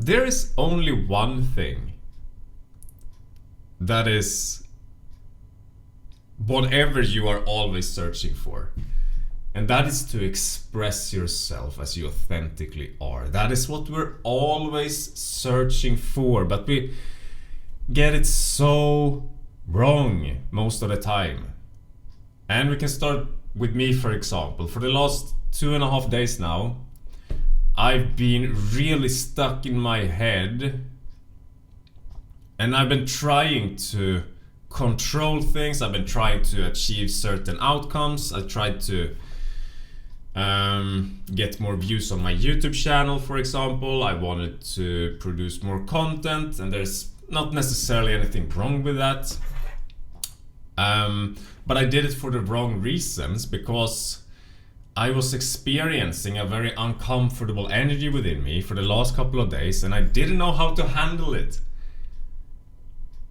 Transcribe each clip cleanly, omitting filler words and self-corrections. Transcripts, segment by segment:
There is only one thing that is whatever you are always searching for. And that is to express yourself as you authentically are. That is what we're always searching for, but we get it so wrong most of the time. And we can start with me, for example. For the last 2.5 days now, I've been really stuck in my head, and I've been trying to control things. I've been trying to achieve certain outcomes. I tried to get more views on my YouTube channel, for example. I wanted to produce more content, and there's not necessarily anything wrong with that. But I did it for the wrong reasons, because I was experiencing a very uncomfortable energy within me for the last couple of days, and I didn't know how to handle it.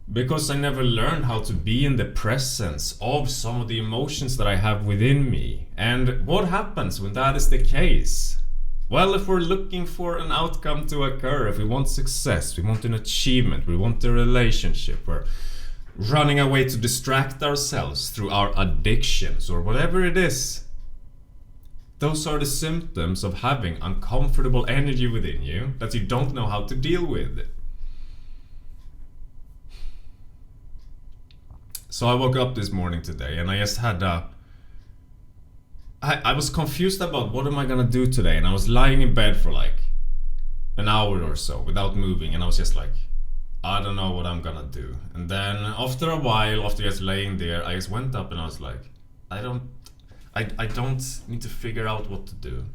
Because I never learned how to be in the presence of some of the emotions that I have within me. And what happens when that is the case? Well, if we're looking for an outcome to occur, if we want success, we want an achievement, we want a relationship, we're running away to distract ourselves through our addictions or whatever it is. Those are the symptoms of having uncomfortable energy within you that you don't know how to deal with. So I woke up this morning today, and I just had I was confused about what am I gonna do today, and I was lying in bed for like an hour or so without moving, and I was just like, I don't know what I'm gonna do. And then after a while, after just laying there, I just went up and I was like, I don't need to figure out what to do.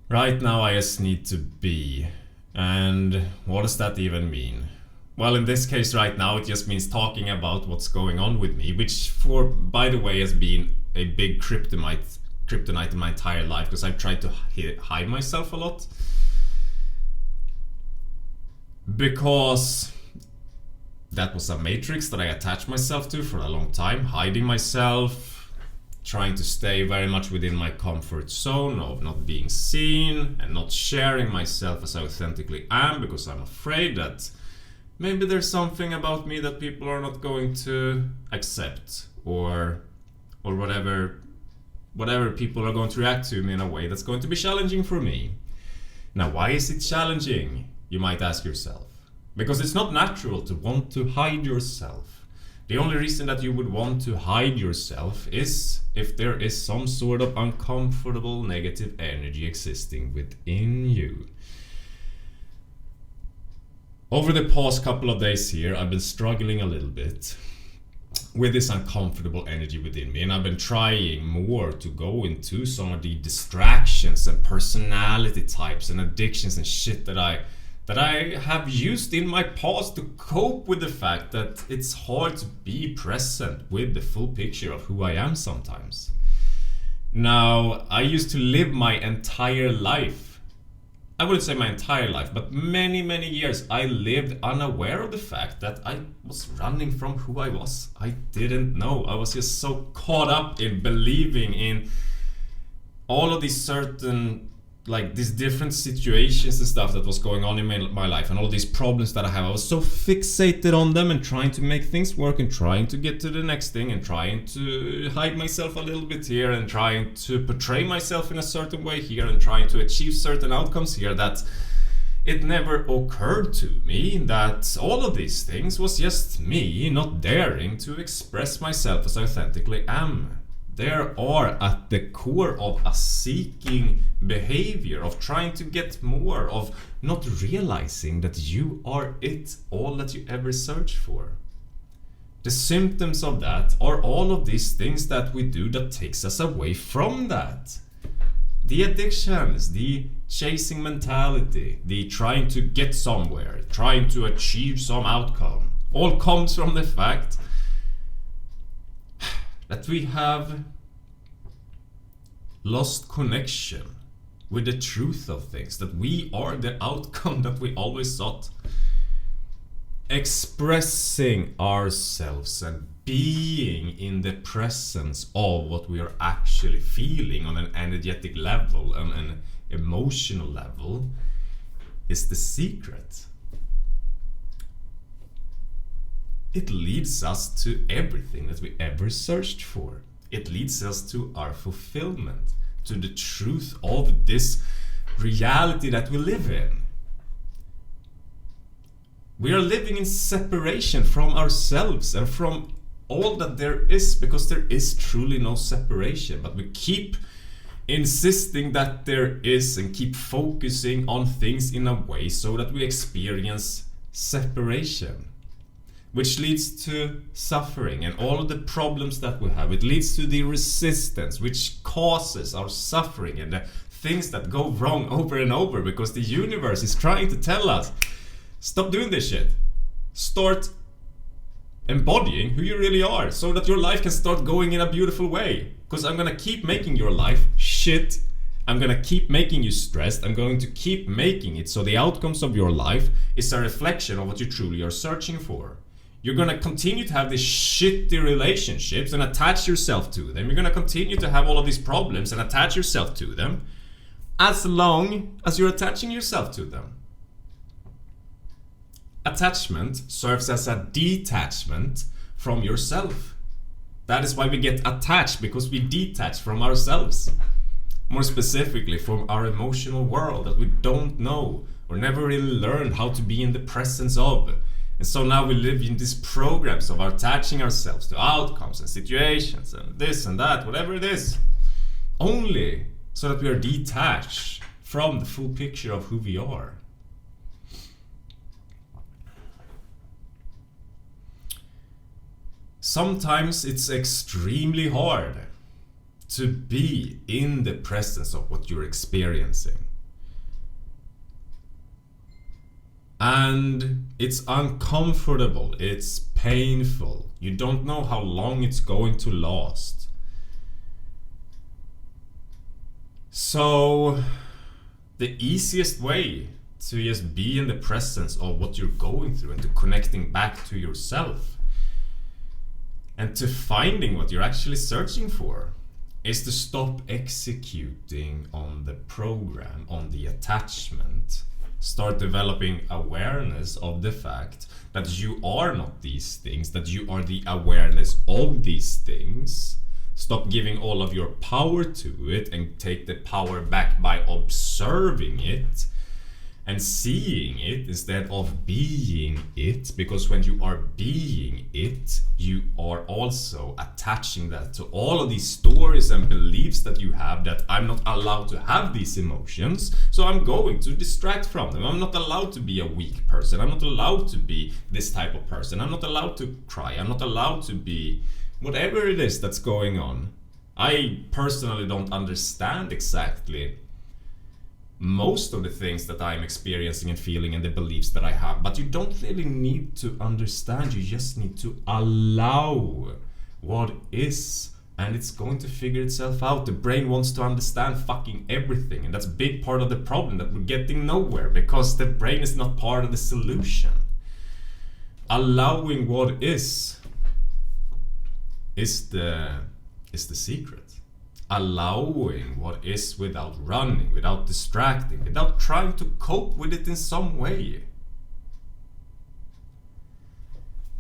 Right now I just need to be. And what does that even mean? Well, in this case right now, it just means talking about what's going on with me, which by the way, has been a big kryptonite in my entire life, because I've tried to hide myself a lot. Because that was a matrix that I attached myself to for a long time, hiding myself, trying to stay very much within my comfort zone of not being seen and not sharing myself as I authentically am, because I'm afraid that maybe there's something about me that people are not going to accept, or whatever people are going to react to me in a way that's going to be challenging for me. Now, why is it challenging, you might ask yourself? Because it's not natural to want to hide yourself. The only reason that you would want to hide yourself is if there is some sort of uncomfortable negative energy existing within you. Over the past couple of days here, I've been struggling a little bit with this uncomfortable energy within me, and I've been trying more to go into some of the distractions and personality types and addictions and shit that I have used in my past to cope with the fact that it's hard to be present with the full picture of who I am sometimes. Now, I used to live my entire life, I wouldn't say my entire life, but many, many years, I lived unaware of the fact that I was running from who I was. I didn't know. I was just so caught up in believing in all of these certain, like these different situations and stuff that was going on in my life, and all these problems that I have. I was so fixated on them and trying to make things work and trying to get to the next thing and trying to hide myself a little bit here and trying to portray myself in a certain way here and trying to achieve certain outcomes here, that it never occurred to me that all of these things was just me not daring to express myself as I authentically am. There are at the core of a seeking behavior, of trying to get more, of not realizing that you are it, all that you ever search for. The symptoms of that are all of these things that we do that takes us away from that. The addictions, the chasing mentality, the trying to get somewhere, trying to achieve some outcome, all comes from the fact that we have lost connection with the truth of things, that we are the outcome that we always sought. Expressing ourselves and being in the presence of what we are actually feeling on an energetic level and an emotional level is the secret. It leads us to everything that we ever searched for. It leads us to our fulfillment, to the truth of this reality that we live in. We are living in separation from ourselves and from all that there is, because there is truly no separation, but we keep insisting that there is and keep focusing on things in a way so that we experience separation, which leads to suffering and all of the problems that we have. It leads to the resistance, which causes our suffering and the things that go wrong over and over, because the universe is trying to tell us, stop doing this shit. Start embodying who you really are so that your life can start going in a beautiful way. Because I'm gonna keep making your life shit. I'm gonna keep making you stressed. I'm going to keep making it so the outcomes of your life is a reflection of what you truly are searching for. You're gonna continue to have these shitty relationships and attach yourself to them. You're gonna continue to have all of these problems and attach yourself to them as long as you're attaching yourself to them. Attachment serves as a detachment from yourself. That is why we get attached, because we detach from ourselves. More specifically, from our emotional world that we don't know or never really learned how to be in the presence of. And so now we live in these programs of attaching ourselves to outcomes and situations and this and that, whatever it is. Only so that we are detached from the full picture of who we are. Sometimes it's extremely hard to be in the presence of what you're experiencing. And it's uncomfortable, it's painful. You don't know how long it's going to last. So, the easiest way to just be in the presence of what you're going through and to connecting back to yourself and to finding what you're actually searching for is to stop executing on the program, on the attachment. Start developing awareness of the fact that you are not these things, that you are the awareness of these things. Stop giving all of your power to it and take the power back by observing it and seeing it instead of being it, because when you are being it, you are also attaching that to all of these stories and beliefs that you have, that I'm not allowed to have these emotions, so I'm going to distract from them. I'm not allowed to be a weak person. I'm not allowed to be this type of person. I'm not allowed to cry. I'm not allowed to be whatever it is that's going on. I personally don't understand exactly most of the things that I'm experiencing and feeling and the beliefs that I have, but you don't really need to understand. You just need to allow what is, and it's going to figure itself out. The brain wants to understand fucking everything, and that's a big part of the problem, that we're getting nowhere because the brain is not part of the solution. Allowing what is the secret. Allowing what is without running, without distracting, without trying to cope with it in some way.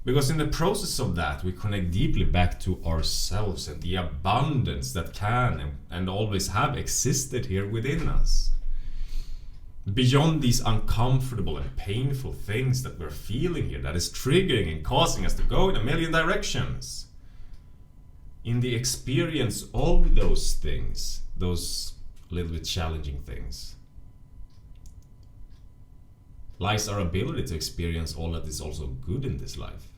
Because in the process of that, we connect deeply back to ourselves and the abundance that can and always have existed here within us. Beyond these uncomfortable and painful things that we're feeling here, that is triggering and causing us to go in a million directions. In the experience of those things, those little bit challenging things, lies our ability to experience all that is also good in this life.